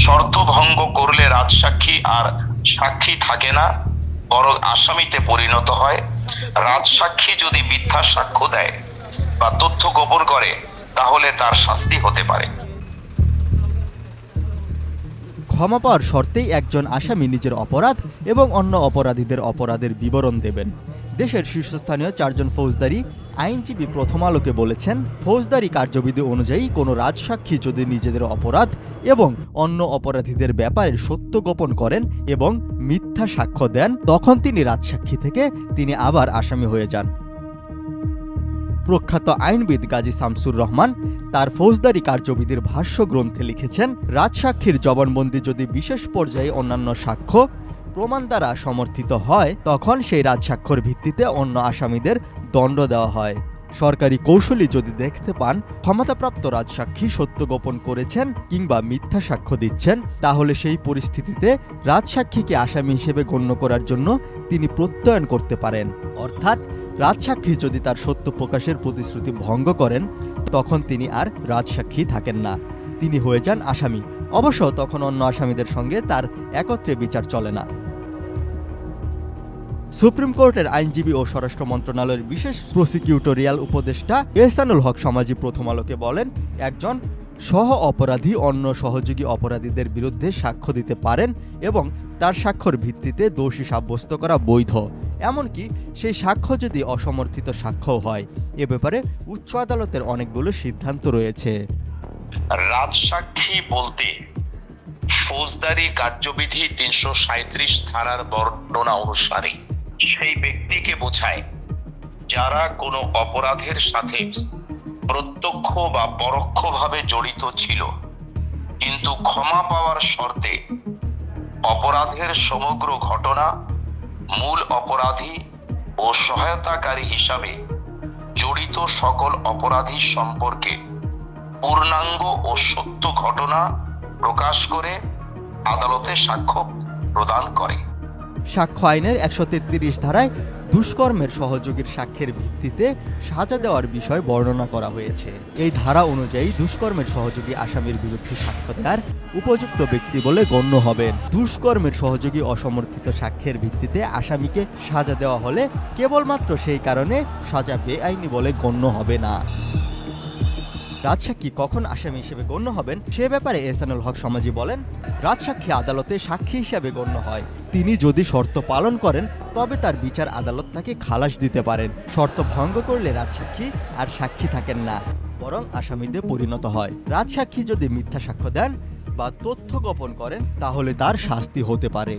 শর্ত ভঙ্গ করলে রাজসাক্ষী আর সাক্ষী থাকে না, বরং আসামিতে পরিণত হয়। রাজসাক্ষী যদি মিথ্যা সাক্ষ্য দেয় বা তথ্য গোপন করে তাহলে তার শাস্তি হতে পারে। ক্ষমা পাওয়ার শর্তেই একজন আসামি নিজের অপরাধ এবং অন্য অপরাধীদের অপরাধের বিবরণ দেবেন। দেশের শীর্ষস্থানীয় 4 জন ফৌজদারি আইনজীবী প্রথম আলোকে বলেছেন, ফৌজদারি কার্যবিধি অনুযায়ী কোনো রাজসাক্ষী যদি নিজেদের অপরাধ এবং অন্য অপরাধীদের ব্যাপারে সত্য গোপন করেন এবং মিথ্যা সাক্ষ্য দেন, তখন তিনি রাজসাক্ষী থেকে আবার আসামি হয়ে যান। প্রখ্যাত আইনবিদ গাজী শামসুর রহমান তার ফৌজদারি কার্যবিধির ভাষ্য গ্রন্থে লিখেছেন, রাজসাক্ষীর জবানবন্দি যদি বিশেষ পর্যায়ে অন্যান্য সাক্ষ্য প্রমাণ দ্বারা সমর্থিত হয়, তখন সেই রাজসাক্ষ্যর ভিত্তিতে অন্য আসামিদের দণ্ড দেওয়া হয়। সরকারি কৌশলী যদি দেখতে পান ক্ষমতাপ্রাপ্ত রাজসাক্ষী সত্য গোপন করেছেন কিংবা মিথ্যা সাক্ষ্য দিচ্ছেন, তাহলে সেই পরিস্থিতিতে রাজসাক্ষীকে আসামি হিসেবে গণ্য করার জন্য তিনি প্রত্যয়ন করতে পারেন। অর্থাৎ রাজসাক্ষী যদি তার সত্য প্রকাশের প্রতিশ্রুতি ভঙ্গ করেন, তখন তিনি আর রাজসাক্ষী থাকেন না, তিনি হয়ে যান আসামি। অবশ্য তখন অন্য আসামিদের সঙ্গে তার একত্রে বিচার চলে না। সুপ্রিম কোর্টের আইনজীবী ও স্বরাষ্ট্র মন্ত্রণালয়ের বিশেষ প্রসিকিউটোরিয়াল উপদেষ্টা এহসানুল হক সমাজি প্রথম আলোকে বলেন, একজন সহ অপরাধী অন্য সহযোগী অপরাধীদের বিরুদ্ধে সাক্ষ্য দিতে পারেন এবং তার সাক্ষ্যর ভিত্তিতে দোষী সাব্যস্ত করা বৈধ, এমনকি সেই সাক্ষ্য যদি অসমর্থিত সাক্ষ্য হয়। এ ব্যাপারে উচ্চ আদালতের অনেকগুলো সিদ্ধান্ত রয়েছে। রাজসাক্ষী বলতে ফৌজদারি কার্যবিধি 337 ধারার বর্ণনা অনুসারে সেই ব্যক্তিকে বোঝায় যারা কোনো অপরাধের সাথে প্রত্যক্ষ বা পরোক্ষভাবে জড়িত ছিল, কিন্তু ক্ষমা পাওয়ার শর্তে অপরাধের সমগ্র ঘটনা, মূল অপরাধী ও সহায়তাকারী হিসাবে জড়িত সকল অপরাধী সম্পর্কে পূর্ণাঙ্গ ও সত্য ঘটনা প্রকাশ করে আদালতে সাক্ষ্য প্রদান করে। সাক্ষ্য আইনের 133 ধারায় দুষ্কর্মের সহযোগীর সাক্ষ্যের ভিত্তিতে সাজা দেওয়ার বিষয় বর্ণনা করা হয়েছে। এই ধারা অনুযায়ী দুষ্কর্মের সহযোগী আসামির বিরুদ্ধে সাক্ষ্য দেওয়ার উপযুক্ত ব্যক্তি বলে গণ্য হবেন। দুষ্কর্মের সহযোগী অসমর্থিত সাক্ষ্যের ভিত্তিতে আসামিকে সাজা দেওয়া হলে কেবলমাত্র সেই কারণে সাজা বেআইনি বলে গণ্য হবে না। রাজসাক্ষী কখন আসামি হিসেবে গণ্য হবেন সে ব্যাপারে এহসানুল হক সমাজি বলেন, রাজসাক্ষী আদালতে সাক্ষী হিসেবে গণ্য হয়। তিনি যদি শর্ত পালন করেন তবে তার বিচার আদালত তাকে খালাস দিতে পারেন। শর্ত ভঙ্গ করলে রাজসাক্ষী আর সাক্ষী থাকেন না, বরং আসামিতে পরিণত হয়। রাজসাক্ষী যদি মিথ্যা সাক্ষ্য দেন বা তথ্য গোপন করেন তাহলে তার শাস্তি হতে পারে।